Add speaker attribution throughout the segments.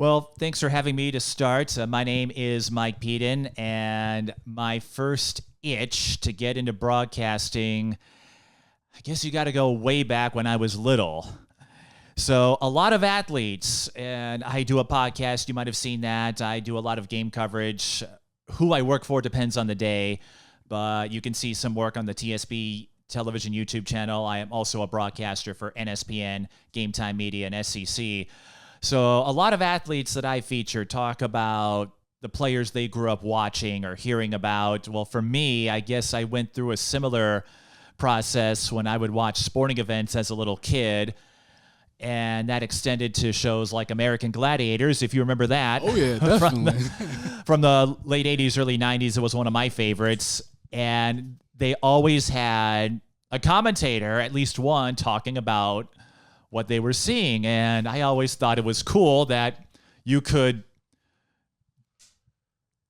Speaker 1: Well, thanks for having me to start. My name is Mike Peden, and my first itch to get into broadcasting, I guess you got to go way back when I was little. So a lot of athletes, and I do a podcast. You might have seen that. I do a lot of game coverage. Who I work for depends on the day, but you can see some work on the TSB television YouTube channel. I am also a broadcaster for NSPN, Game Time Media, and SEC. So a lot of athletes that I feature talk about the players they grew up watching or hearing about. Well, for me, I guess I went through a similar process when I would watch sporting events as a little kid. And that extended to shows like American Gladiators, if you remember that.
Speaker 2: Oh, yeah, definitely.
Speaker 1: From the late 80s, early 90s, it was one of my favorites. And they always had a commentator, at least one, talking about what they were seeing. And I always thought it was cool that you could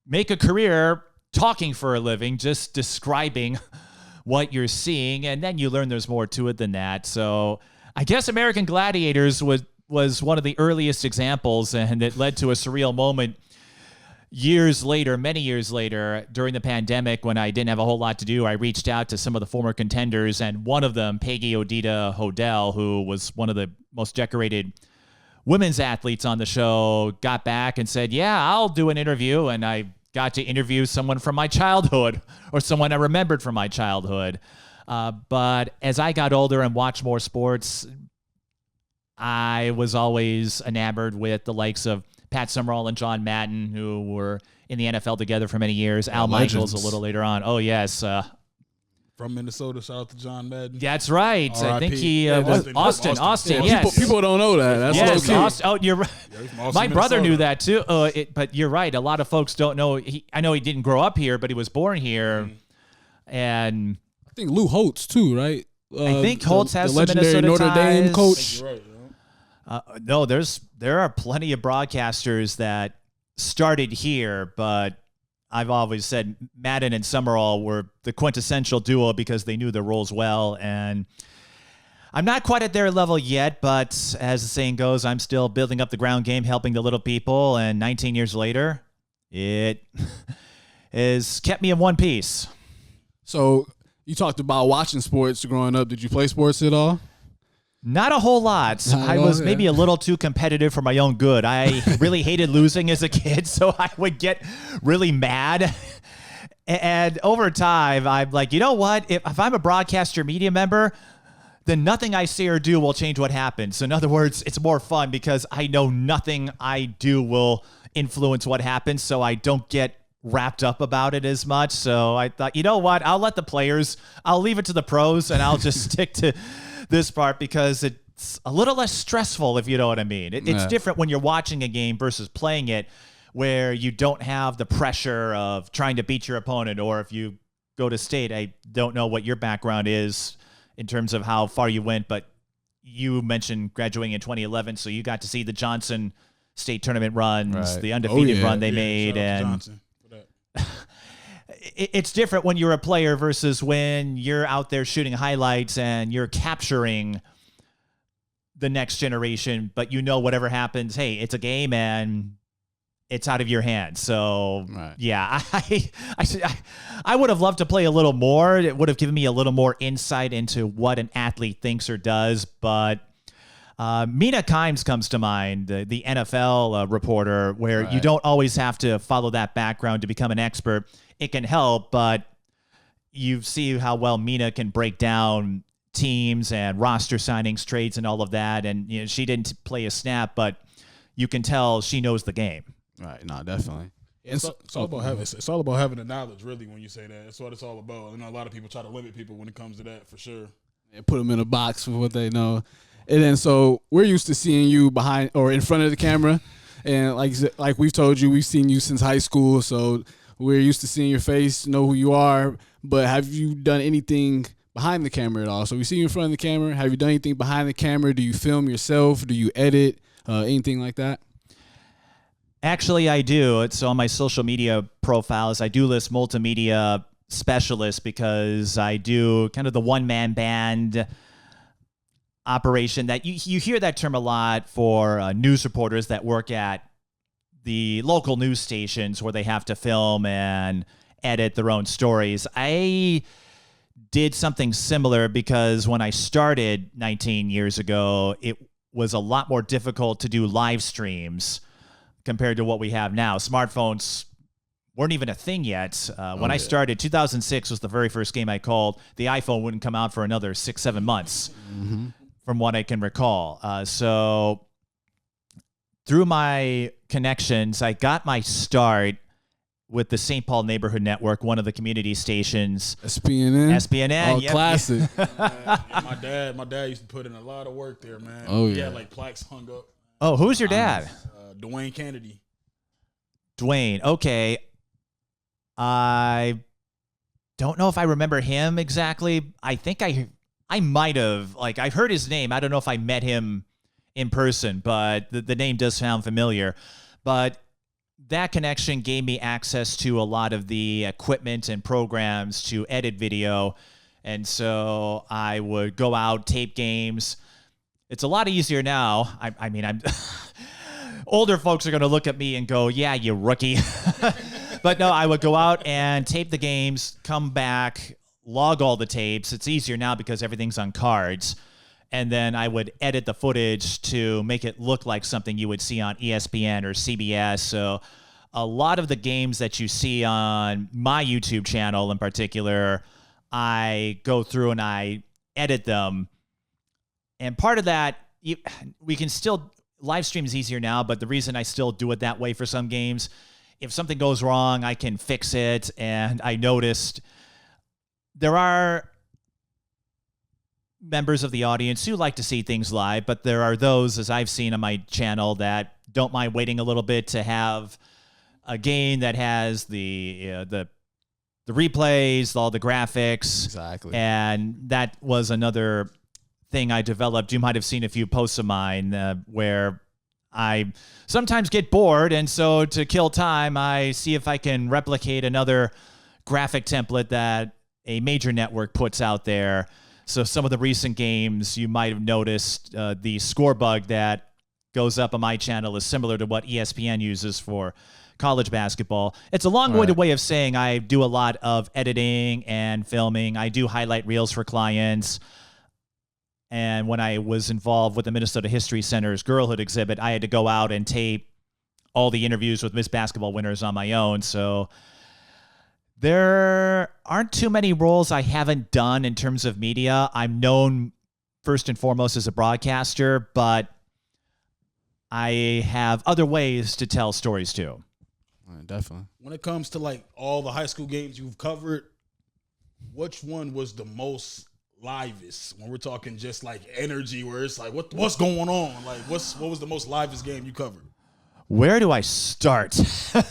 Speaker 1: make a career talking for a living, just describing what you're seeing. And then you learn there's more to it than that. So I guess American Gladiators was one of the earliest examples, and it led to a surreal moment years later, many years later, during the pandemic when I didn't have a whole lot to do. I reached out to some of the former contenders, and one of them, Peggy Odita Hodel, who was one of the most decorated women's athletes on the show, got back and said, yeah, I'll do an interview. And I got to interview someone from my childhood, or someone I remembered from my childhood. But as I got older and watched more sports, I was always enamored with the likes of Pat Summerall and John Madden, who were in the NFL together for many years. Al Michaels a little later on. Oh, yes.
Speaker 2: From Minnesota, shout out to John Madden.
Speaker 1: That's right. I think he was Austin.
Speaker 2: Yeah,
Speaker 1: yes.
Speaker 2: People don't know that. That's
Speaker 1: yes,
Speaker 2: okay.
Speaker 1: Austin. Oh, you're right.
Speaker 2: Yeah,
Speaker 1: my brother knew that too. But you're right. A lot of folks don't know. I know he didn't grow up here, but he was born here. And
Speaker 2: I think Lou Holtz too, right?
Speaker 1: I think Holtz has
Speaker 2: the
Speaker 1: some
Speaker 2: legendary
Speaker 1: Minnesota
Speaker 2: Notre Dame
Speaker 1: ties.
Speaker 2: coach.
Speaker 3: You're right,
Speaker 1: No, there are plenty of broadcasters that started here, but I've always said Madden and Summerall were the quintessential duo because they knew their roles well. And I'm not quite at their level yet, but as the saying goes, I'm still building up the ground game, helping the little people. And 19 years later, it has kept me in one piece.
Speaker 2: So you talked about watching sports growing up. Did you play sports at all?
Speaker 1: Not a whole lot. I was maybe a little too competitive for my own good. I really hated losing as a kid, so I would get really mad. And over time, I'm like, you know what? If I'm a broadcaster media member, then nothing I say or do will change what happens. So in other words, it's more fun because I know nothing I do will influence what happens, so I don't get wrapped up about it as much. So I thought, you know what? I'll let the players, I'll leave it to the pros, and I'll just stick to this part because it's a little less stressful, if you know what I mean. It's different when you're watching a game versus playing it, where you don't have the pressure of trying to beat your opponent. Or if you go to state, I don't know what your background is in terms of how far you went, but you mentioned graduating in 2011, so you got to see the Johnson State tournament runs, the undefeated run they made, and it's different when you're a player versus when you're out there shooting highlights and you're capturing the next generation, but you know whatever happens, hey, it's a game and it's out of your hands. So, yeah, I would have loved to play a little more. It would have given me a little more insight into what an athlete thinks or does, but Mina Kimes comes to mind, the NFL reporter, where you don't always have to follow that background to become an expert. It can help, but you see how well Mina can break down teams and roster signings, trades, and all of that. And you know, she didn't play a snap, but you can tell she knows the game.
Speaker 2: Right. No, definitely.
Speaker 3: It's all about having the knowledge, really, when you say that. That's what it's all about. I know a lot of people try to limit people when it comes to that, for sure.
Speaker 2: And put them in a box for what they know. And then so we're used to seeing you behind or in front of the camera. And like we've told you, we've seen you since high school. So we're used to seeing your face, know who you are. But have you done anything behind the camera at all? So we see you in front of the camera. Have you done anything behind the camera? Do you film yourself? Do you edit? Anything like that?
Speaker 1: Actually, I do. It's on my social media profiles. I do list multimedia specialist because I do kind of the one-man band operation that you hear that term a lot for news reporters that work at the local news stations where they have to film and edit their own stories. I did something similar because when I started 19 years ago, it was a lot more difficult to do live streams compared to what we have now. Smartphones weren't even a thing yet. When I started, 2006 was the very first game I called. The iPhone wouldn't come out for another 6-7 months, from what I can recall. So through my connections, I got my start with the St. Paul Neighborhood Network, one of the community stations.
Speaker 2: SPNN?
Speaker 1: Oh,
Speaker 2: yep. Classic.
Speaker 3: My dad used to put in a lot of work there, man.
Speaker 2: Oh,
Speaker 3: He
Speaker 2: yeah.
Speaker 3: had like plaques hung up.
Speaker 1: Oh, who's your dad?
Speaker 3: Dwayne Kennedy.
Speaker 1: Dwayne. Okay. I don't know if I remember him exactly. I think I might have. Like, I've heard his name. I don't know if I met him in person, but the name does sound familiar. But that connection gave me access to a lot of the equipment and programs to edit video. And so I would go out, tape games. It's a lot easier now. I mean, I'm older folks are going to look at me and go, yeah, you rookie. But no, I would go out and tape the games, come back, log all the tapes. It's easier now because everything's on cards. And then I would edit the footage to make it look like something you would see on ESPN or CBS. So a lot of the games that you see on my YouTube channel in particular, I go through and I edit them. And part of that, we can still, live stream is easier now, but the reason I still do it that way for some games, if something goes wrong, I can fix it. And I noticed there are members of the audience who like to see things live, but there are those, as I've seen on my channel, that don't mind waiting a little bit to have a game that has the replays, all the graphics.
Speaker 2: Exactly.
Speaker 1: And that was another thing I developed. You might have seen a few posts of mine where I sometimes get bored, and so to kill time, I see if I can replicate another graphic template that a major network puts out there. So some of the recent games, you might have noticed the score bug that goes up on my channel is similar to what ESPN uses for college basketball. It's a long-winded way of saying I do a lot of editing and filming. I do highlight reels for clients. And when I was involved with the Minnesota History Center's Girlhood exhibit, I had to go out and tape all the interviews with Miss Basketball winners on my own. So there aren't too many roles I haven't done in terms of media. I'm known first and foremost as a broadcaster, but I have other ways to tell stories too.
Speaker 2: Definitely.
Speaker 3: When it comes to like all the high school games you've covered, which one was the most livest? When we're talking just like energy, where it's like, what's going on? Like, what was the most livest game you covered?
Speaker 1: Where do I start?
Speaker 3: You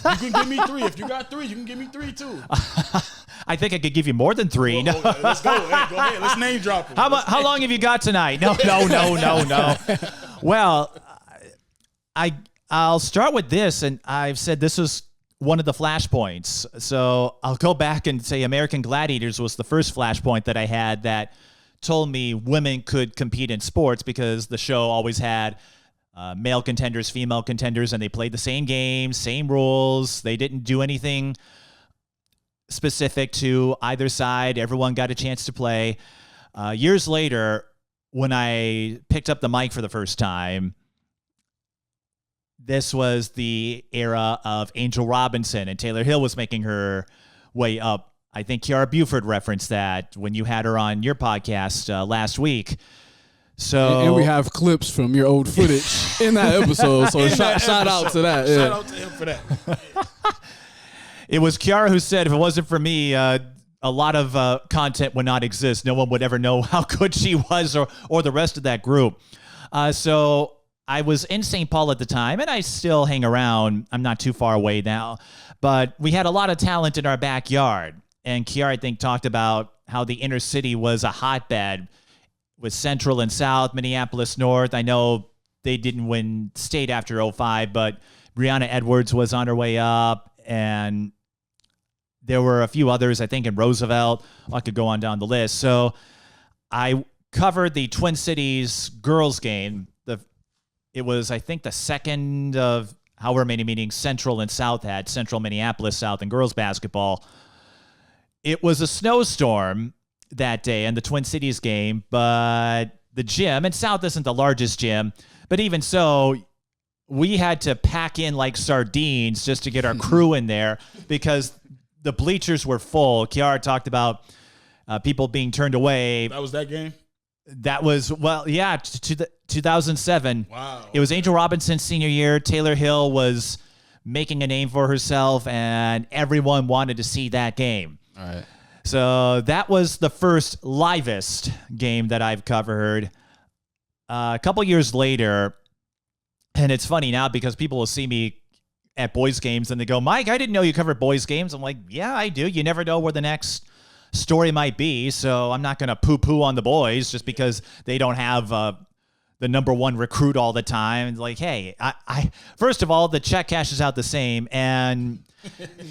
Speaker 3: can give me three. If you got three, you can give me three too.
Speaker 1: I think I could give you more than three.
Speaker 3: Well,
Speaker 1: No.
Speaker 3: let's go. Hey, go ahead. Let's name drop them.
Speaker 1: How long have you got tonight? No. Well, I'll start with this, and I've said this is one of the flashpoints. So I'll go back and say American Gladiators was the first flashpoint that I had that told me women could compete in sports, because the show always had male contenders, female contenders, and they played the same games, same rules. They didn't do anything specific to either side. Everyone got a chance to play. Years later, when I picked up the mic for the first time, this was the era of Angel Robinson, and Taylor Hill was making her way up. I think Kiara Buford referenced that when you had her on your podcast last week. So
Speaker 2: And we have clips from your old footage in that episode. So shout out to that.
Speaker 3: Shout out to him for that.
Speaker 1: It was Kiara who said, if it wasn't for me, a lot of content would not exist. No one would ever know how good she was, or the rest of that group. So I was in St. Paul at the time, and I still hang around. I'm not too far away now. But we had a lot of talent in our backyard. And Kiara, I think, talked about how the inner city was a hotbed with Central and South, Minneapolis North. I know they didn't win state after 05, but Brianna Edwards was on her way up, and there were a few others, I think, in Roosevelt. I could go on down the list. So I covered the Twin Cities girls game. It was, I think, the second of however many meetings Central and South had, Central Minneapolis South and girls basketball. It was a snowstorm that day in the Twin Cities game, but the gym, and South isn't the largest gym, but even so, we had to pack in like sardines just to get our crew in there because the bleachers were full. Kiara talked about people being turned away.
Speaker 3: That was that game?
Speaker 1: That was, 2007.
Speaker 3: Wow.
Speaker 1: It was Angel Robinson's senior year. Taylor Hill was making a name for herself, and everyone wanted to see that game.
Speaker 2: All right.
Speaker 1: So that was the first livest game that I've covered. A couple years later, and it's funny now because people will see me at boys games and they go, Mike, I didn't know you covered boys games. I'm like, yeah, I do. You never know where the next story might be. So I'm not going to poo-poo on the boys just because they don't have the number one recruit all the time. It's like, hey, I first of all, the check cashes out the same. And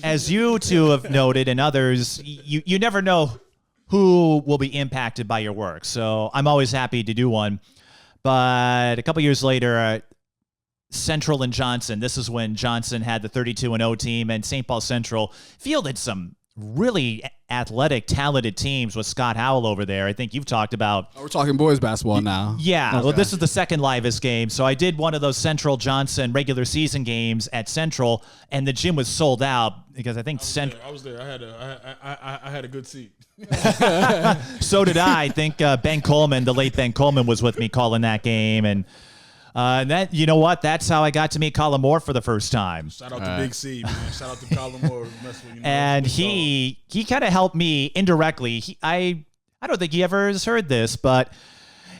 Speaker 1: as you two have noted and others, you never know who will be impacted by your work. So I'm always happy to do one. But a couple years later, Central and Johnson, this is when Johnson had the 32-0 team, and St. Paul Central fielded some really athletic, talented teams with Scott Howell over there. I think you've talked about.
Speaker 2: Oh, we're talking boys basketball now.
Speaker 1: Yeah.
Speaker 2: Okay.
Speaker 1: Well, this is the second livest game. So I did one of those Central Johnson regular season games at Central, and the gym was sold out because I think
Speaker 3: I was there. I had a good seat.
Speaker 1: So did I. I think Ben Coleman, the late Ben Coleman, was with me calling that game, and that, you know what? That's how I got to meet Colin Moore for the first time.
Speaker 3: Shout out to Big C, man. Shout out to Colin Moore.
Speaker 1: And he kind of helped me indirectly. I don't think he ever has heard this, but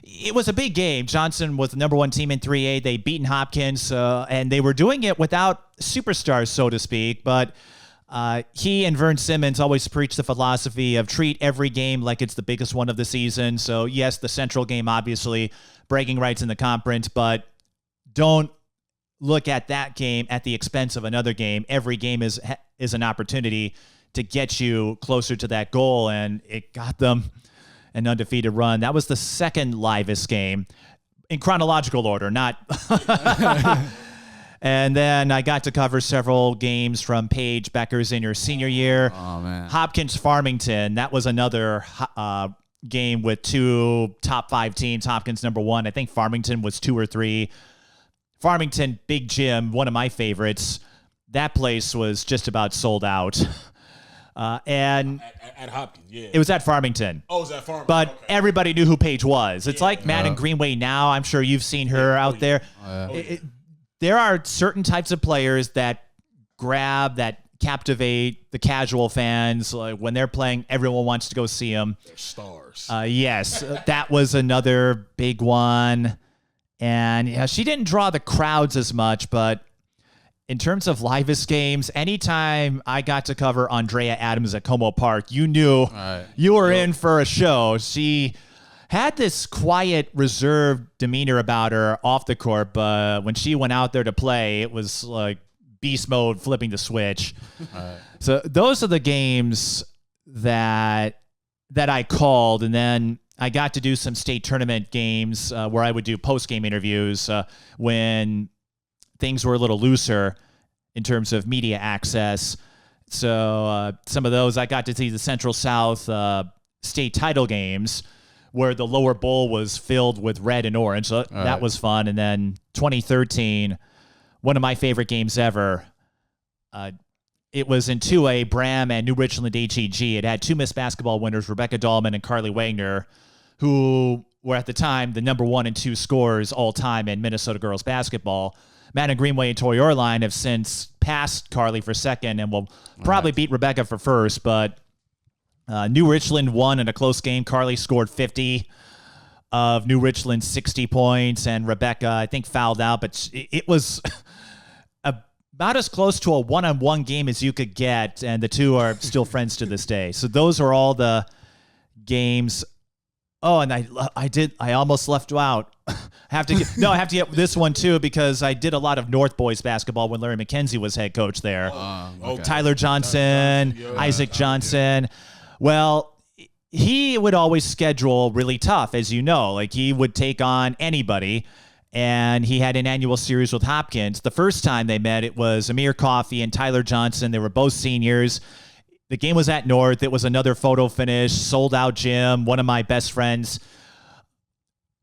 Speaker 1: it was a big game. Johnson was the number one team in 3A. They beaten Hopkins, and they were doing it without superstars, so to speak. But he and Vern Simmons always preach the philosophy of treat every game like it's the biggest one of the season. So, yes, the Central game, obviously, bragging rights in the conference, but don't look at that game at the expense of another game. Every game is an opportunity to get you closer to that goal, and it got them an undefeated run. That was the second livest game in chronological order, not... And then I got to cover several games from Paige Becker's in her senior year.
Speaker 2: Oh, man.
Speaker 1: Hopkins Farmington, that was another game with two top 5 teams. Hopkins number 1. I think Farmington was 2 or 3. Farmington, big gym, one of my favorites. That place was just about sold out. And
Speaker 3: at Hopkins, yeah.
Speaker 1: It was at Farmington.
Speaker 3: Oh, it was at Farmington.
Speaker 1: But
Speaker 3: okay.
Speaker 1: everybody knew who Paige was. It's like Madden Greenway now. I'm sure you've seen her out there. There are certain types of players that captivate the casual fans. Like when they're playing, everyone wants to go see them.
Speaker 3: They're stars.
Speaker 1: Yes, that was another big one. And yeah, she didn't draw the crowds as much, but in terms of livest games, anytime I got to cover Andrea Adams at Como Park, you knew you were in for a show. She had this quiet, reserved demeanor about her off the court, but when she went out there to play, it was like beast mode, flipping the switch. So those are the games that I called, and then I got to do some state tournament games where I would do post-game interviews when things were a little looser in terms of media access. So some of those, I got to see the Central South state title games, where the lower bowl was filled with red and orange. So that was fun. And then 2013, one of my favorite games ever. It was in 2A, Bram and New Richland HEG. It had 2 Miss Basketball winners, Rebecca Dahlman and Carly Wagner, who were at the time the number 1 and 2 scorers all time in Minnesota girls basketball. Madden Greenway and Tori Orline have since passed Carly for second and will probably beat Rebecca for first, but New Richland won in a close game. Carly scored 50 of New Richland's 60 points, and Rebecca, I think, fouled out. But it was about as close to a one-on-one game as you could get, and the two are still friends to this day. So those are all the games. Oh, and I almost left out. I have to get this one too, because I did a lot of North boys basketball when Larry McKenzie was head coach there.
Speaker 2: Okay.
Speaker 1: Tyler Johnson, Isaac Johnson. Well, he would always schedule really tough, as you know. Like, he would take on anybody. and he had an annual series with Hopkins. The first time they met, it was Amir Coffey and Tyler Johnson. They were both seniors. The game was at North. It was another photo finish, sold-out gym. One of my best friends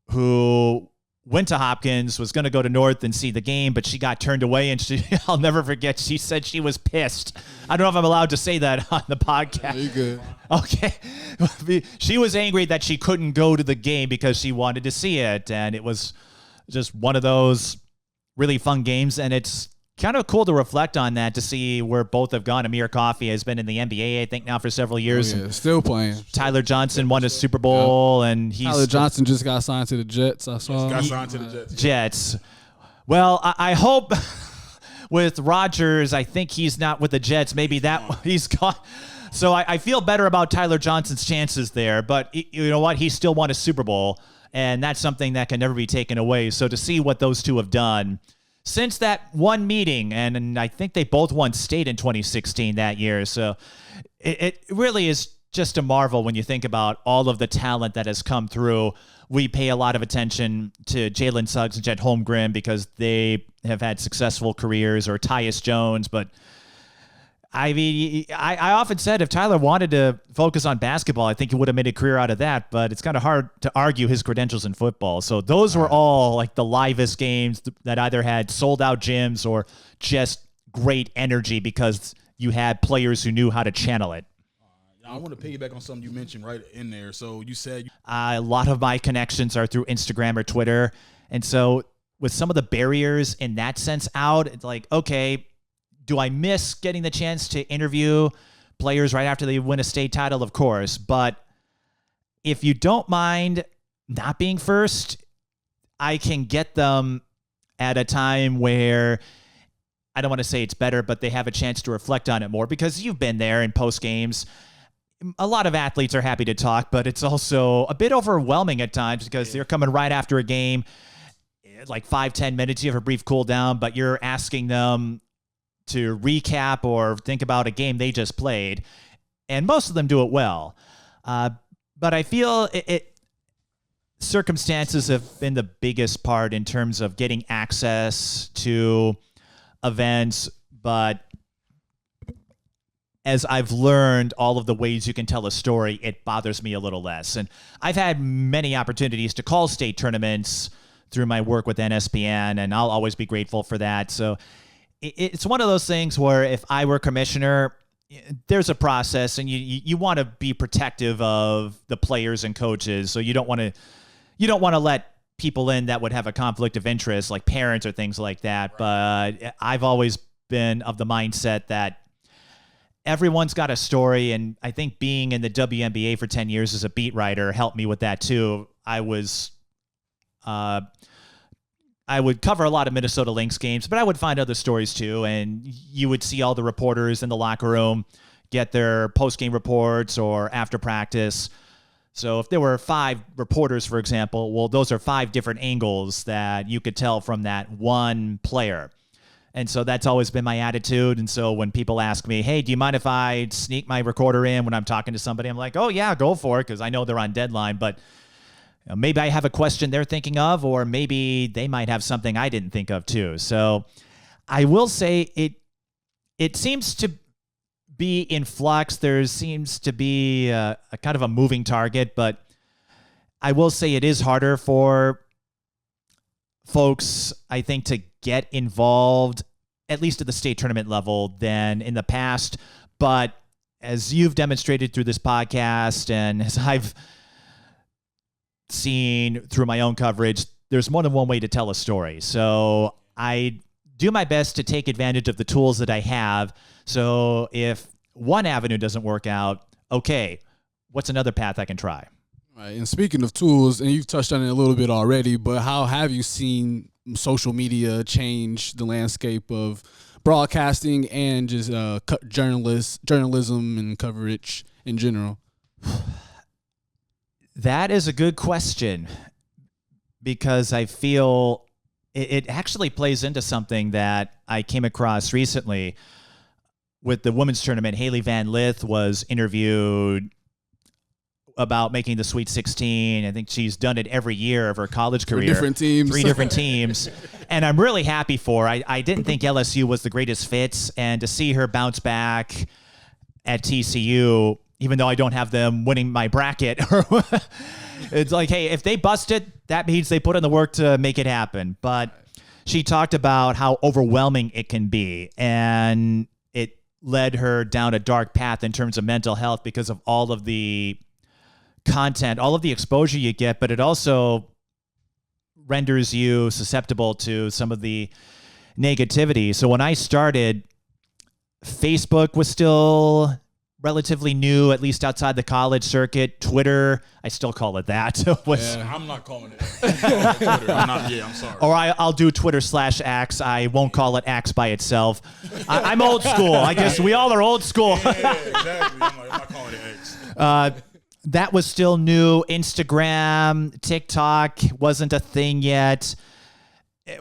Speaker 1: who went to Hopkins was going to go to North and see the game, but she got turned away, and I'll never forget, she said she was pissed. I don't know if I'm allowed to say that on the podcast.
Speaker 2: You good.
Speaker 1: Okay. She was angry that she couldn't go to the game because she wanted to see it, and it was just one of those really fun games, and it's kind of cool to reflect on that, to see where both have gone. Amir Coffey has been in the NBA, I think, now for several years.
Speaker 2: Oh, yeah, still playing.
Speaker 1: Tyler Johnson won a Super Bowl, and he's...
Speaker 2: Tyler Johnson just got signed to the Jets, I saw.
Speaker 3: Got signed to the
Speaker 1: Jets. Well, I hope with Rodgers, I think he's not with the Jets. Maybe he's gone. So I feel better about Tyler Johnson's chances there, but you know what? He still won a Super Bowl, and that's something that can never be taken away. So to see what those two have done since that one meeting, and I think they both won state in 2016 that year. So it really is just a marvel when you think about all of the talent that has come through. We pay a lot of attention to Jalen Suggs and Jet Holmgren because they have had successful careers, or Tyus Jones, but I mean, I often said if Tyler wanted to focus on basketball, I think he would have made a career out of that, but it's kind of hard to argue his credentials in football. So those were all like the livest games that either had sold out gyms or just great energy because you had players who knew how to channel it.
Speaker 3: I want to piggyback on something you mentioned right in there. So you said
Speaker 1: a lot of my connections are through Instagram or Twitter. And so with some of the barriers in that sense out, it's like, okay, do I miss getting the chance to interview players right after they win a state title? Of course. But if you don't mind not being first, I can get them at a time where I don't want to say it's better, but they have a chance to reflect on it more because you've been there in post games. A lot of athletes are happy to talk, but it's also a bit overwhelming at times because they're coming right after a game, like 5-10 minutes. You have a brief cool down, but you're asking them to recap or think about a game they just played, and most of them do it well. But I feel circumstances have been the biggest part in terms of getting access to events, but as I've learned all of the ways you can tell a story, it bothers me a little less. And I've had many opportunities to call state tournaments through my work with NSPN, and I'll always be grateful for that. So it's one of those things where if I were commissioner, there's a process, and you want to be protective of the players and coaches. So you don't want to let people in that would have a conflict of interest, like parents or things like that. Right. But I've always been of the mindset that everyone's got a story, and I think being in the WNBA for 10 years as a beat writer helped me with that too. I would cover a lot of Minnesota Lynx games, but I would find other stories too. And you would see all the reporters in the locker room get their post-game reports or after practice. So if there were 5 reporters, for example, well, those are 5 different angles that you could tell from that one player. And so that's always been my attitude. And so when people ask me, hey, do you mind if I sneak my recorder in when I'm talking to somebody? I'm like, oh, yeah, go for it, because I know they're on deadline. But maybe I have a question they're thinking of, or maybe they might have something I didn't think of too. So I will say it seems to be in flux. There seems to be a kind of a moving target, but I will say it is harder for folks, I think, to get involved, at least at the state tournament level, than in the past. But as you've demonstrated through this podcast, and as I've seen through my own coverage, there's more than one way to tell a story. So I do my best to take advantage of the tools that I have. So if one avenue doesn't work out, okay, what's another path I can try?
Speaker 2: Right. And speaking of tools, and you've touched on it a little bit already, but how have you seen social media change the landscape of broadcasting and just journalism and coverage in general?
Speaker 1: That is a good question, because I feel it actually plays into something that I came across recently with the women's tournament. Haley Van Lith was interviewed about making the Sweet 16. I think she's done it every year of her college career.
Speaker 2: Different teams.
Speaker 1: 3 different teams. And I'm really happy for her. I didn't think LSU was the greatest fit, and to see her bounce back at TCU, even though I don't have them winning my bracket, it's like, hey, if they bust it, that means they put in the work to make it happen. But she talked about how overwhelming it can be, and it led her down a dark path in terms of mental health because of all of the content, all of the exposure you get, but it also renders you susceptible to some of the negativity. So when I started, Facebook was still relatively new, at least outside the college circuit. Twitter, I still call it that.
Speaker 3: I'm not calling it. Twitter. I'm sorry.
Speaker 1: Or I'll do Twitter/X. I won't call it X by itself. I'm old school. I guess we all are old school.
Speaker 3: Yeah, exactly. I'm not calling it X.
Speaker 1: That was still new. Instagram, TikTok wasn't a thing yet.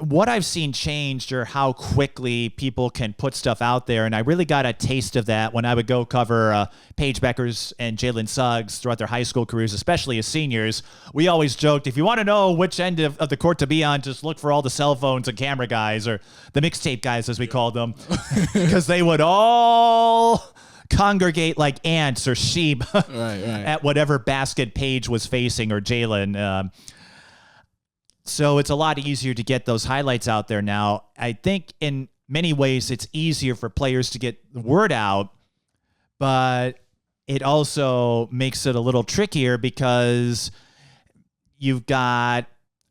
Speaker 1: What I've seen changed are how quickly people can put stuff out there, and I really got a taste of that when I would go cover Paige Beckers and Jalen Suggs throughout their high school careers, especially as seniors. We always joked, if you want to know which end of the court to be on, just look for all the cell phones and camera guys, or the mixtape guys, as we called them, because they would all congregate like ants or sheep
Speaker 2: right.
Speaker 1: at whatever basket Paige was facing, or Jalen. So it's a lot easier to get those highlights out there now. I think in many ways it's easier for players to get the word out, but it also makes it a little trickier because you've got,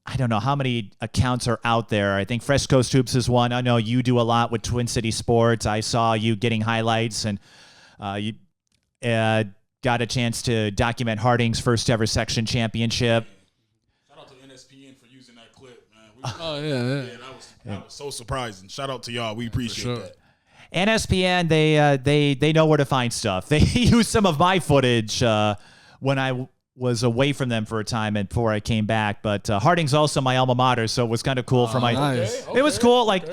Speaker 1: I don't know how many accounts are out there. I think Fresh Coast Hoops is one. I know you do a lot with Twin City Sports. I saw you getting highlights, and you got a chance to document Harding's first ever section championship.
Speaker 2: Oh yeah.
Speaker 3: That was so surprising. Shout out to y'all. We appreciate that.
Speaker 1: NSPN, they know where to find stuff. They used some of my footage when I was away from them for a time and before I came back. But Harding's also my alma mater, so it was kind of cool for my.
Speaker 2: Nice.
Speaker 1: It was cool. Like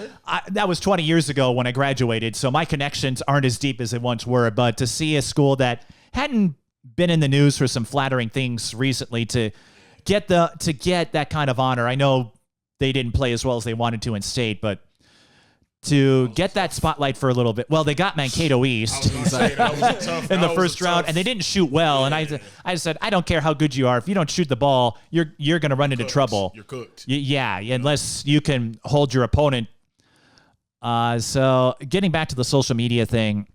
Speaker 1: that was 20 years ago when I graduated, so my connections aren't as deep as they once were. But to see a school that hadn't been in the news for some flattering things recently to get that kind of honor, I know they didn't play as well as they wanted to in state, but to get that spotlight for a little bit. Well, they got Mankato East in the first round, and they didn't shoot well. Yeah, and I said, I don't care how good you are. If you don't shoot the ball, you're going to run into trouble.
Speaker 3: You're cooked.
Speaker 1: Yeah, unless you can hold your opponent. So getting back to the social media thing,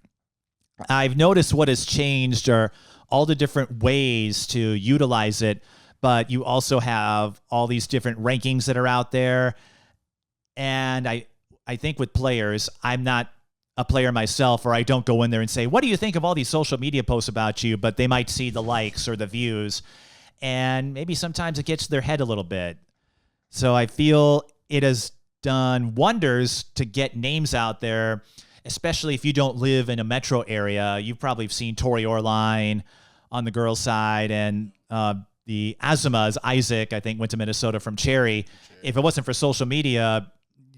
Speaker 1: I've noticed what has changed are all the different ways to utilize it. But you also have all these different rankings that are out there. And I think with players, I'm not a player myself, or I don't go in there and say, what do you think of all these social media posts about you? But they might see the likes or the views. And maybe sometimes it gets to their head a little bit. So I feel it has done wonders to get names out there, especially if you don't live in a metro area. You've probably seen Tori Orline on the girls' side, and the Azimas, Isaac, I think, went to Minnesota from Cherry. If it wasn't for social media,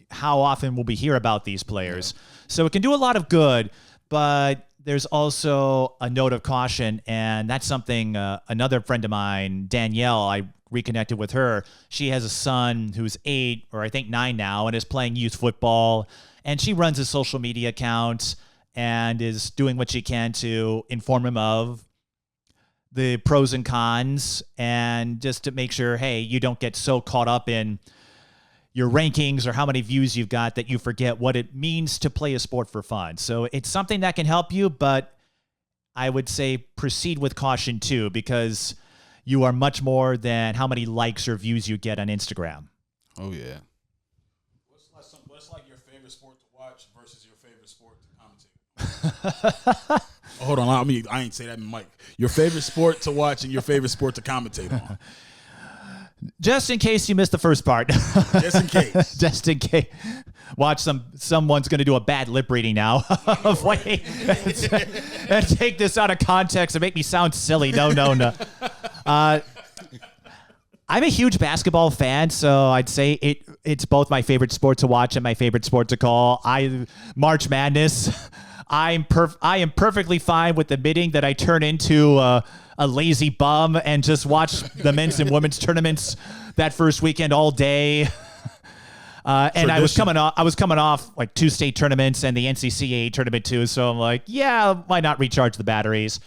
Speaker 1: how often will we hear about these players? Yeah. So it can do a lot of good, but there's also a note of caution, and that's something another friend of mine, Danielle, I reconnected with her. She has a son who's 8 or I think 9 now and is playing youth football, and she runs his social media accounts and is doing what she can to inform him of the pros and cons, and just to make sure, hey, you don't get so caught up in your rankings or how many views you've got that you forget what it means to play a sport for fun. So it's something that can help you, but I would say proceed with caution too, because you are much more than how many likes or views you get on Instagram.
Speaker 2: Oh yeah.
Speaker 3: What's like your favorite sport to watch versus your favorite sport to commentate? Hold on, I ain't say that in mic. Your favorite sport to watch and your favorite sport to commentate on.
Speaker 1: Just in case you missed the first part.
Speaker 3: Just in case.
Speaker 1: Just in case. Watch someone's going to do a bad lip reading now. And take this out of context and make me sound silly. No. I'm a huge basketball fan, so I'd say it's both my favorite sport to watch and my favorite sport to call. March Madness. I am perfectly fine with admitting that I turn into a a lazy bum and just watch the men's and women's tournaments that first weekend all day. And I was coming off like 2 state tournaments and the NCCAA tournament too. So I'm like, yeah, why not recharge the batteries?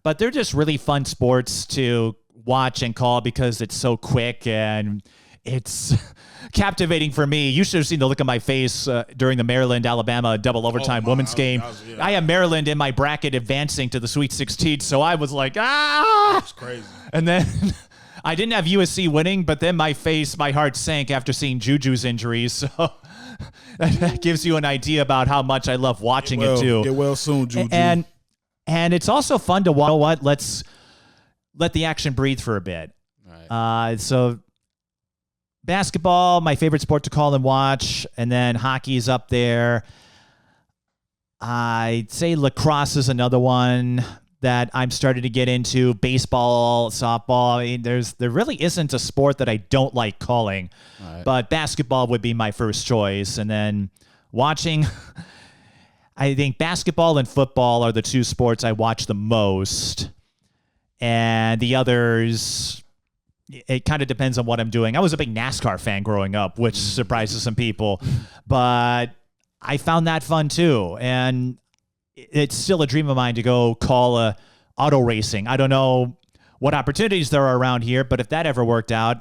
Speaker 1: But they're just really fun sports to watch and call because it's so quick and it's captivating for me. You should have seen the look on my face during the Maryland-Alabama double overtime women's game. I had Maryland in my bracket advancing to the Sweet 16, so I was like,
Speaker 3: That's crazy.
Speaker 1: And then I didn't have USC winning, but then my heart sank after seeing Juju's injuries. So that gives you an idea about how much I love watching it too.
Speaker 3: Get well soon, Juju.
Speaker 1: And it's also fun to watch. You know what? Let's let the action breathe for a bit.
Speaker 2: Right.
Speaker 1: So basketball, my favorite sport to call and watch, and then hockey's up there. I'd say lacrosse is another one that I'm starting to get into. Baseball, softball. I mean, there really isn't a sport that I don't like calling, but basketball would be my first choice. And then watching, I think basketball and football are the 2 sports I watch the most. And the others, it kind of depends on what I'm doing. I was a big NASCAR fan growing up, which surprises some people, but I found that fun too. And it's still a dream of mine to go call a auto racing. I don't know what opportunities there are around here, but if that ever worked out,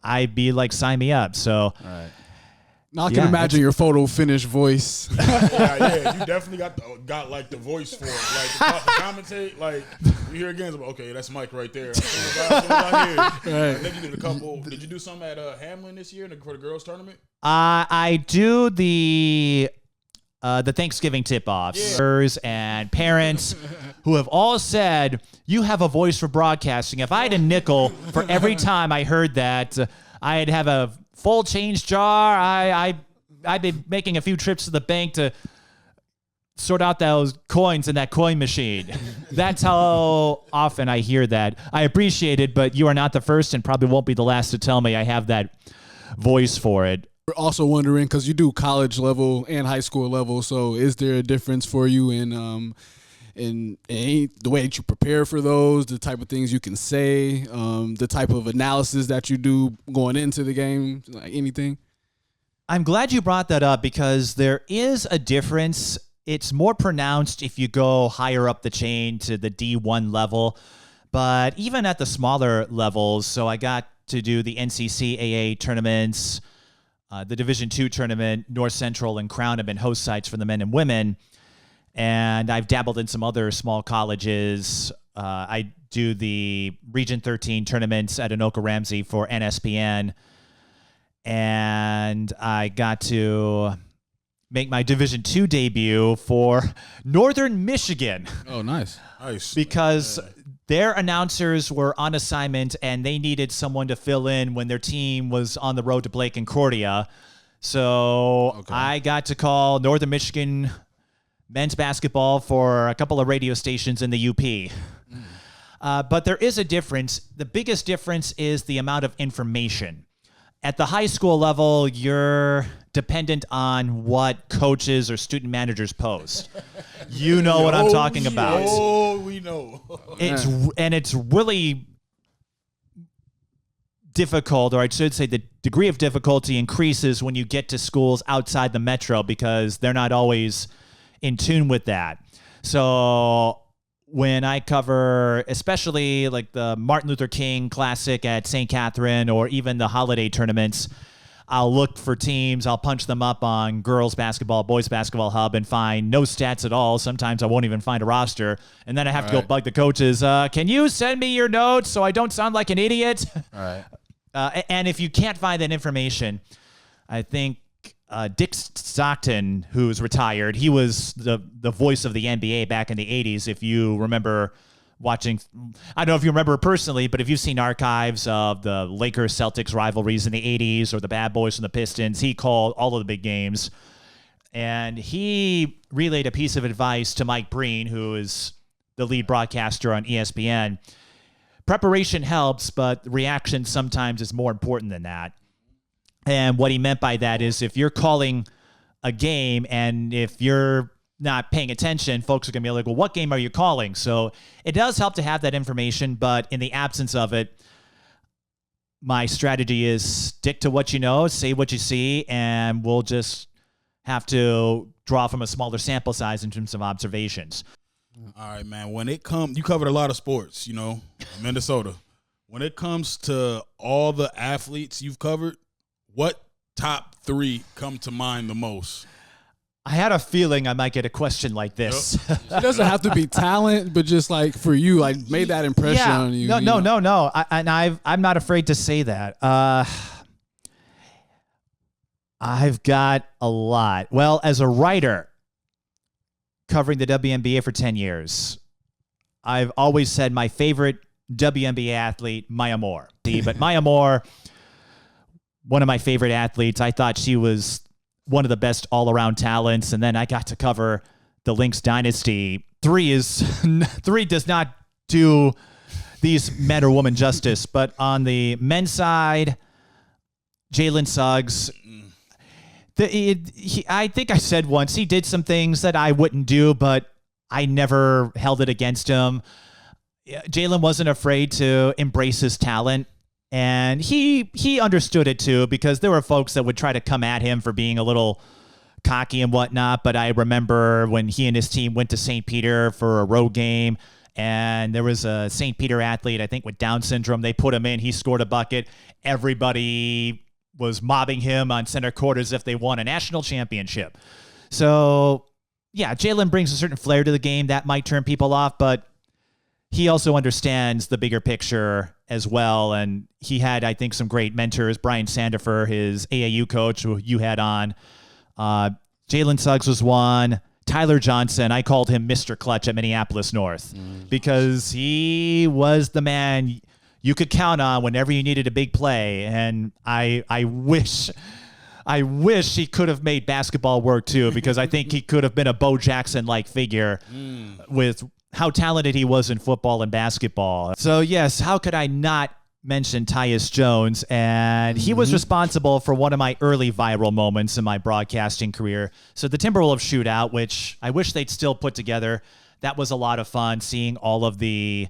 Speaker 1: I'd be like, sign me up. So
Speaker 2: now I can imagine your photo finish voice.
Speaker 3: Yeah, you definitely got like the voice for it. Like the commentate, like you hear again, it's like, okay, that's Mike right there. As soon as I hear it. And then you did a couple. Did you do something at Hamlin this year for the girls tournament?
Speaker 1: I do the Thanksgiving tip-offs and parents who have all said, you have a voice for broadcasting. If I had a nickel for every time I heard that, I'd have a full change jar. I'd be making a few trips to the bank to sort out those coins in that coin machine. That's how often I hear that. I appreciate it, but you are not the first and probably won't be the last to tell me I have that voice for it.
Speaker 2: We're also wondering, because you do college level and high school level, so is there a difference for you in the way that you prepare for those, the type of things you can say, the type of analysis that you do going into the game, like anything?
Speaker 1: I'm glad you brought that up because there is a difference. It's more pronounced if you go higher up the chain to the D1 level, but even at the smaller levels, so I got to do the NCCAA tournaments, the Division II tournament, North Central and Crown have been host sites for the men and women. And I've dabbled in some other small colleges. I do the Region 13 tournaments at Anoka Ramsey for NSPN. And I got to make my Division II debut for Northern Michigan.
Speaker 2: Oh, nice.
Speaker 1: Because their announcers were on assignment and they needed someone to fill in when their team was on the road to Blake Concordia. So I got to call Northern Michigan men's basketball for a couple of radio stations in the UP. But there is a difference. The biggest difference is the amount of information. At the high school level, you're dependent on what coaches or student managers post. You know what I'm talking about.
Speaker 3: Oh, we know.
Speaker 1: It's really difficult, or I should say the degree of difficulty increases when you get to schools outside the metro because they're not always in tune with that. So when I cover, especially like the Martin Luther King Classic at St. Catherine or even the holiday tournaments, I'll look for teams. I'll punch them up on girls basketball, boys basketball hub and find no stats at all. Sometimes I won't even find a roster. And then I have to go bug the coaches. Can you send me your notes so I don't sound like an idiot?
Speaker 2: All right.
Speaker 1: And if you can't find that information, I think Dick Stockton, who's retired, he was the voice of the NBA back in the 80s. If you remember watching, I don't know if you remember personally, but if you've seen archives of the Lakers-Celtics rivalries in the 80s or the Bad Boys and the Pistons, he called all of the big games. And he relayed a piece of advice to Mike Breen, who is the lead broadcaster on ESPN. Preparation helps, but reaction sometimes is more important than that. And what he meant by that is if you're calling a game and if you're not paying attention, folks are going to be like, well, what game are you calling? So it does help to have that information, but in the absence of it, my strategy is stick to what you know, say what you see, and we'll just have to draw from a smaller sample size in terms of observations.
Speaker 3: All right, man. When it comes, you covered a lot of sports, you know, in Minnesota. When it comes to all the athletes you've covered, what top 3 come to mind the most?
Speaker 1: I had a feeling I might get a question like this.
Speaker 3: Yep.
Speaker 2: It doesn't have to be talent, but just like for you, like made that impression on you.
Speaker 1: No. I'm not afraid to say that. I've got a lot. Well, as a writer covering the WNBA for 10 years, I've always said my favorite WNBA athlete, Maya Moore. But Maya Moore, one of my favorite athletes, I thought she was one of the best all-around talents, and then I got to cover the Lynx dynasty. 3 does not do these men or women justice, but on the men's side, Jalen Suggs, I think I said once, he did some things that I wouldn't do, but I never held it against him. Jalen wasn't afraid to embrace his talent. And he understood it too, because there were folks that would try to come at him for being a little cocky and whatnot. But I remember when he and his team went to St. Peter for a road game, and there was a St. Peter athlete, I think with Down syndrome. They put him in. He scored a bucket. Everybody was mobbing him on center court as if they won a national championship. So, yeah, Jalen brings a certain flair to the game that might turn people off, but he also understands the bigger picture as well. And he had, I think, some great mentors. Brian Sandifer, his AAU coach, who you had on. Jalen Suggs was one. Tyler Johnson, I called him Mr. Clutch at Minneapolis North because he was the man you could count on whenever you needed a big play. And I wish he could have made basketball work too, because I think he could have been a Bo Jackson-like figure with how talented he was in football and basketball. So yes, how could I not mention Tyus Jones? And he was responsible for one of my early viral moments in my broadcasting career. So the Timberwolves shootout, which I wish they'd still put together. That was a lot of fun, seeing all of the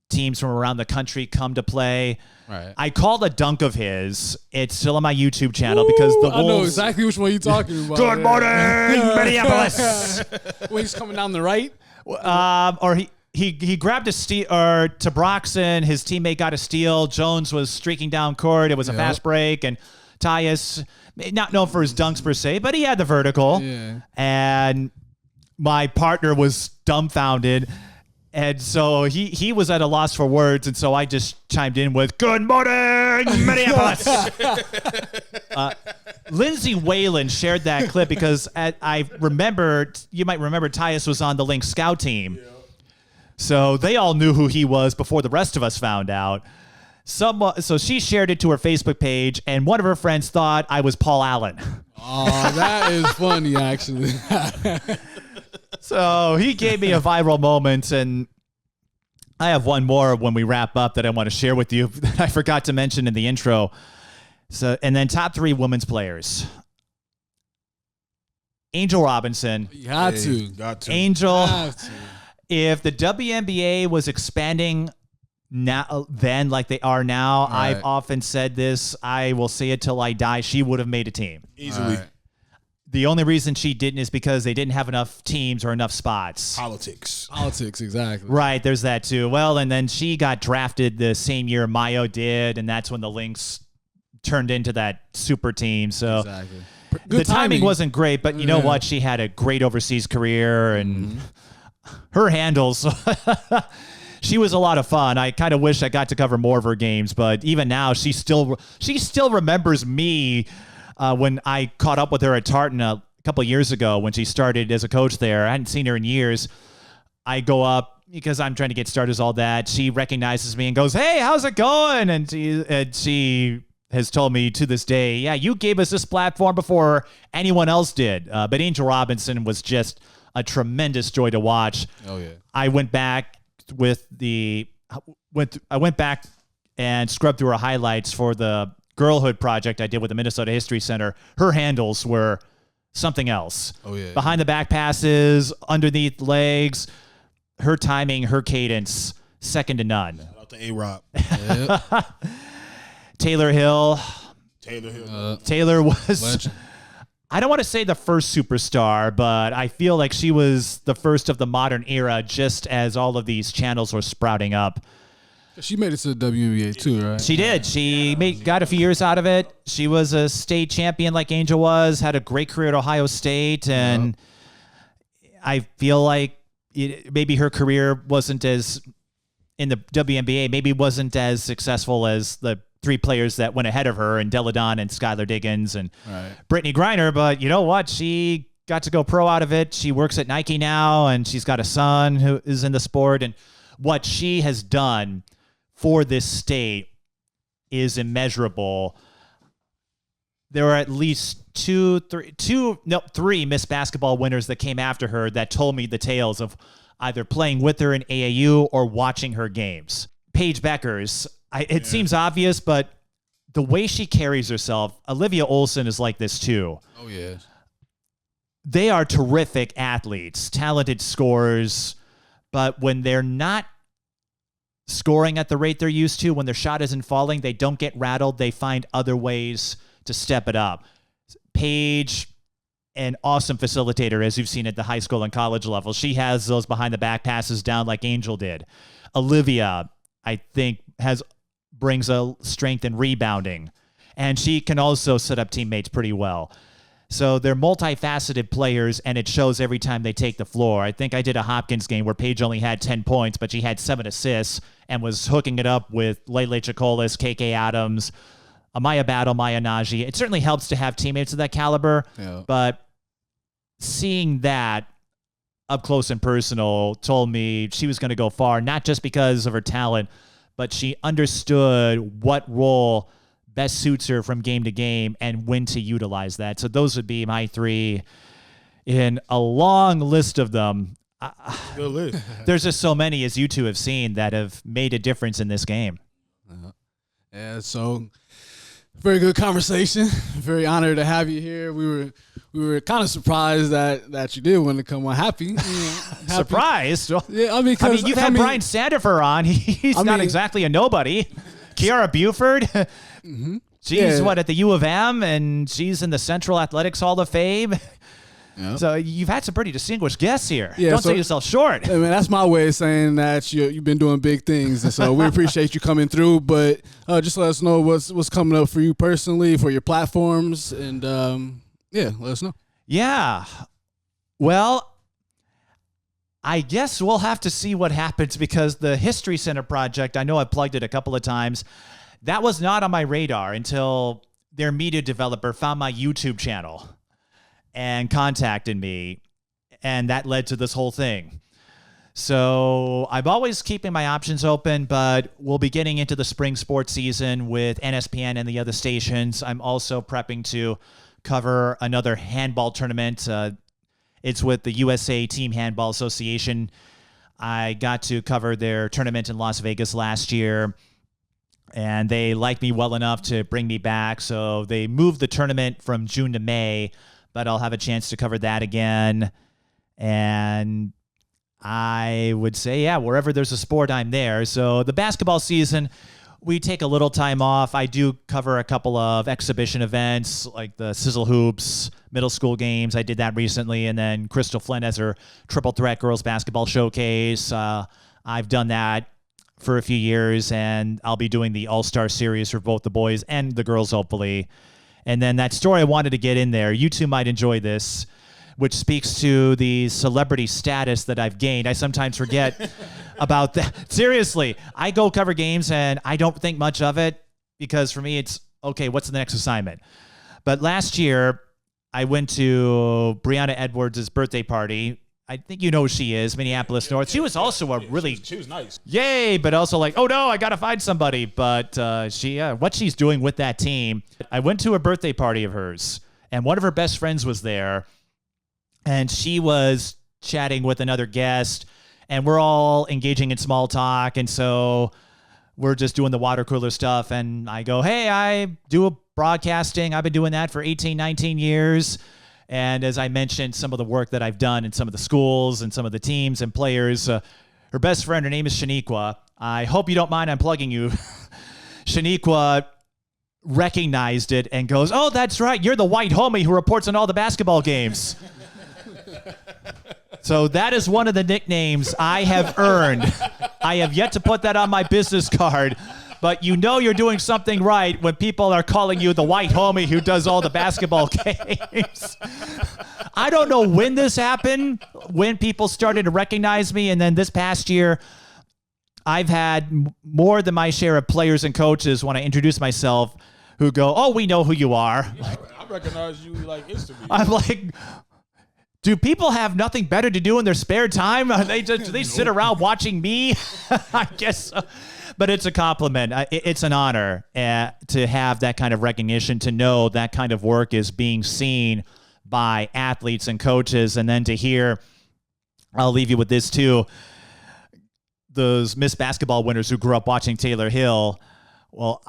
Speaker 1: teams from around the country come to play.
Speaker 2: Right.
Speaker 1: I called a dunk of his. It's still on my YouTube channel because the Wolves.
Speaker 2: I know exactly which one you're talking about.
Speaker 1: Good morning, Minneapolis.
Speaker 2: When he's coming down the right?
Speaker 1: Or he grabbed a steal, or to Broxton, his teammate got a steal. Jones was streaking down court. It was a fast break, and Tyus, not known for his dunks per se, but he had the vertical. Yeah. And my partner was dumbfounded. And so he was at a loss for words, and so I just chimed in with, "Good morning, Minneapolis." Lindsay Whalen shared that clip because I remembered, you might remember, Tyus was on the Lynx scout team. Yeah. So they all knew who he was before the rest of us found out. So she shared it to her Facebook page, and one of her friends thought I was Paul Allen.
Speaker 2: Oh, that is funny, actually.
Speaker 1: So he gave me a viral moment, and I have one more when we wrap up that I want to share with you that I forgot to mention in the intro. So, and then top 3 women's players. Angel Robinson.
Speaker 2: You got to.
Speaker 1: Angel. If the WNBA was expanding then like they are now, right. I've often said this, I will say it till I die, she would have made a team.
Speaker 3: Easily. Right.
Speaker 1: The only reason she didn't is because they didn't have enough teams or enough spots.
Speaker 3: Politics,
Speaker 2: exactly.
Speaker 1: Right, there's that too. Well, and then she got drafted the same year Mayo did, and that's when the Lynx turned into that super team. So
Speaker 2: exactly.
Speaker 1: The timing wasn't great, but you know what? She had a great overseas career, and her handles, she was a lot of fun. I kind of wish I got to cover more of her games, but even now, she still remembers me. When I caught up with her at Tartan a couple of years ago when she started as a coach there. I hadn't seen her in years. I go up because I'm trying to get starters, all that. She recognizes me and goes, "Hey, how's it going?" And she has told me to this day, "Yeah, you gave us this platform before anyone else did." But Angel Robinson was just a tremendous joy to watch.
Speaker 2: Oh yeah.
Speaker 1: I went back and scrubbed through her highlights for the Girlhood project I did with the Minnesota History Center. Her handles were something else.
Speaker 2: Oh, yeah.
Speaker 1: Behind the back passes, underneath legs, her timing, her cadence, second to none.
Speaker 3: Shout out to A-Rob.
Speaker 2: Yeah.
Speaker 1: Taylor Hill. Taylor was,
Speaker 2: Legend.
Speaker 1: I don't want to say the first superstar, but I feel like she was the first of the modern era just as all of these channels were sprouting up.
Speaker 2: She made it to the WNBA too, right?
Speaker 1: She did. She got a few years out of it. She was a state champion like Angel was, had a great career at Ohio State, and I feel like maybe her career wasn't as, in the WNBA, maybe wasn't as successful as the three players that went ahead of her, and Della Don and Skylar Diggins and Brittany Griner. But you know what? She got to go pro out of it. She works at Nike now, and she's got a son who is in the sport. And what she has done for this state is immeasurable. There are at least three Miss Basketball winners that came after her that told me the tales of either playing with her in AAU or watching her games. Paige Beckers, it seems obvious, but the way she carries herself, Olivia Olson is like this too.
Speaker 2: Oh, yeah.
Speaker 1: They are terrific athletes, talented scorers, but when they're not scoring at the rate they're used to, when their shot isn't falling, they don't get rattled. They find other ways to step it up. Paige, an awesome facilitator, as you've seen at the high school and college level. She has those behind the back passes down like Angel did. Olivia, I think, brings a strength in rebounding, and she can also set up teammates pretty well. So they're multifaceted players, and it shows every time they take the floor. I think I did a Hopkins game where Paige only had 10 points, but she had 7 assists and was hooking it up with Lele Chacolas, KK Adams, Amaya Battle, Maya Naji. It certainly helps to have teammates of that caliber, but seeing that up close and personal told me she was going to go far, not just because of her talent, but she understood what role best suits her from game to game and when to utilize that. So those would be my three in a long list of them.
Speaker 3: Good list.
Speaker 1: There's just so many, as you two have seen, that have made a difference in this game.
Speaker 2: Yeah, so very good conversation. Very honored to have you here. We were kind of surprised that you did want to come on. Happy.
Speaker 1: Surprised?
Speaker 2: Yeah, I mean,
Speaker 1: you've had Brian Sandifer on. He's not exactly a nobody. Kiara Buford. She's at the U of M, and she's in the Central Athletics Hall of Fame. Yep. So you've had some pretty distinguished guests here. Yeah, Don't sell yourself short.
Speaker 2: I mean, that's my way of saying that you've been doing big things, and so we appreciate you coming through. But just let us know what's coming up for you personally, for your platforms, and let us know.
Speaker 1: Yeah. Well, I guess we'll have to see what happens, because the History Center project, I know I've plugged it a couple of times, that was not on my radar until their media developer found my YouTube channel and contacted me, and that led to this whole thing. So I'm always keeping my options open, but we'll be getting into the spring sports season with NSPN and the other stations. I'm also prepping to cover another handball tournament. It's with the USA Team Handball Association. I got to cover their tournament in Las Vegas last year, and they liked me well enough to bring me back. So they moved the tournament from June to May, but I'll have a chance to cover that again. And I would say, wherever there's a sport, I'm there. So the basketball season, we take a little time off. I do cover a couple of exhibition events like the Sizzle Hoops, middle school games. I did that recently. And then Crystal Flynn has her Triple Threat Girls Basketball Showcase. I've done that for a few years, and I'll be doing the All-Star Series for both the boys and the girls, hopefully. And then that story I wanted to get in there, you two might enjoy this, which speaks to the celebrity status that I've gained. I sometimes forget about that. Seriously, I go cover games and I don't think much of it, because for me it's, okay, what's the next assignment? But last year, I went to Brianna Edwards' birthday party. I think you know who she is, Minneapolis North. She was also a really...
Speaker 3: She was nice.
Speaker 1: Yay, but also like, oh no, I got to find somebody. But what she's doing with that team. I went to a birthday party of hers, and one of her best friends was there, and she was chatting with another guest, and we're all engaging in small talk, and so we're just doing the water cooler stuff, and I go, hey, I do broadcasting. I've been doing that for 18, 19 years. And as I mentioned, some of the work that I've done in some of the schools and some of the teams and players, her best friend, her name is Shaniqua. I hope you don't mind I'm plugging you. Shaniqua recognized it and goes, "Oh, that's right. You're the white homie who reports on all the basketball games." So that is one of the nicknames I have earned. I have yet to put that on my business card, but you know you're doing something right when people are calling you the white homie who does all the basketball games. I don't know when this happened, when people started to recognize me, and then this past year, I've had more than my share of players and coaches when I introduce myself who go, "Oh, we know who you are."
Speaker 3: Yeah, I recognize you like instantly.
Speaker 1: I'm like, do people have nothing better to do in their spare time? They sit around watching me? I guess so. But it's a compliment. It's an honor to have that kind of recognition, to know that kind of work is being seen by athletes and coaches, and then to hear, I'll leave you with this too, those Miss Basketball winners who grew up watching Taylor Hill. Well,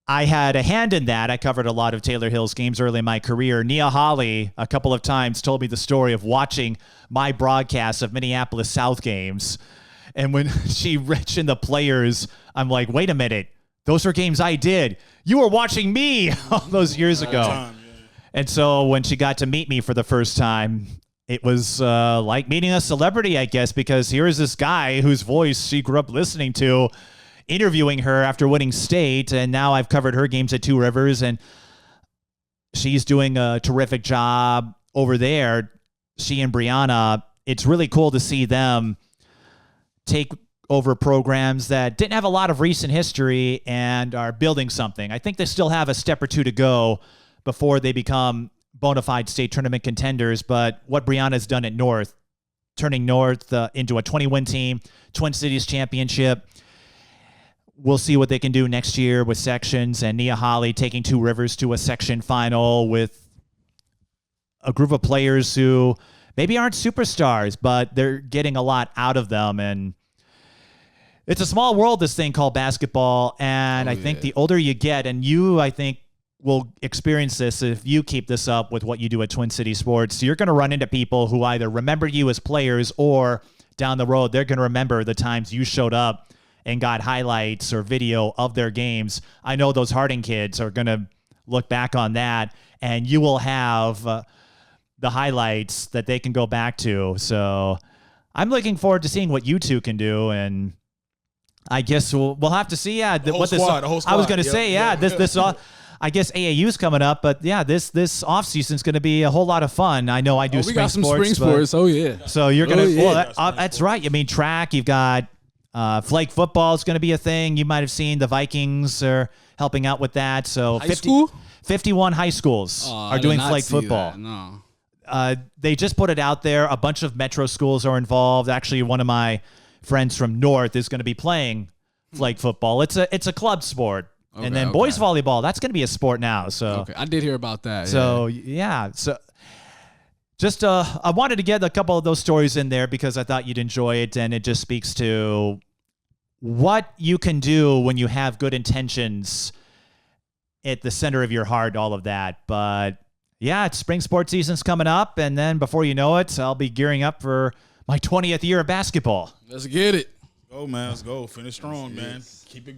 Speaker 1: I had a hand in that. I covered a lot of Taylor Hill's games early in my career. Nia Holly, a couple of times, told me the story of watching my broadcasts of Minneapolis South games. And when she mentioned the players, I'm like, wait a minute. Those are games I did. You were watching me all those years ago. And so when she got to meet me for the first time, it was like meeting a celebrity, I guess, because here is this guy whose voice she grew up listening to, interviewing her after winning state, and now I've covered her games at Two Rivers, and she's doing a terrific job over there. She and Brianna, it's really cool to see them take over programs that didn't have a lot of recent history and are building something. I think they still have a step or two to go before they become bona fide state tournament contenders, but what Brianna's done at North, turning North into a 20-win team, Twin Cities championship. We'll see what they can do next year with sections, and Nia Holly taking Two Rivers to a section final with a group of players who maybe aren't superstars, but they're getting a lot out of them. And it's a small world, this thing called basketball. And I think the older you get, and you, I think, will experience this if you keep this up with what you do at Twin City Sports. You're going to run into people who either remember you as players, or down the road, they're going to remember the times you showed up and got highlights or video of their games. I know those Harding kids are going to look back on that, and you will have the highlights that they can go back to. So I'm looking forward to seeing what you two can do, and I guess we'll have to see. Yeah,
Speaker 3: the whole squad.
Speaker 1: I was going to say, this. I guess AAU's coming up, but yeah, this off season is going to be a whole lot of fun. I know I do.
Speaker 2: We got some spring sports. Oh yeah.
Speaker 1: So you're gonna. That's right. I mean, track. You've got. Flag football is going to be a thing. You might have seen the Vikings are helping out with that. So 51 high schools are doing flag football.
Speaker 2: No.
Speaker 1: They just put it out there. A bunch of metro schools are involved. Actually, one of my friends from North is going to be playing flag football. It's a club sport. Okay, and then boys volleyball, that's going to be a sport now. So
Speaker 2: I did hear about that.
Speaker 1: So so just I wanted to get a couple of those stories in there because I thought you'd enjoy it, and it just speaks to what you can do when you have good intentions at the center of your heart, all of that. But yeah, it's spring sports season's coming up, and then before you know it, I'll be gearing up for my 20th year of basketball.
Speaker 2: Let's get it.
Speaker 3: Go, man. Let's go. Finish strong, man. Keep it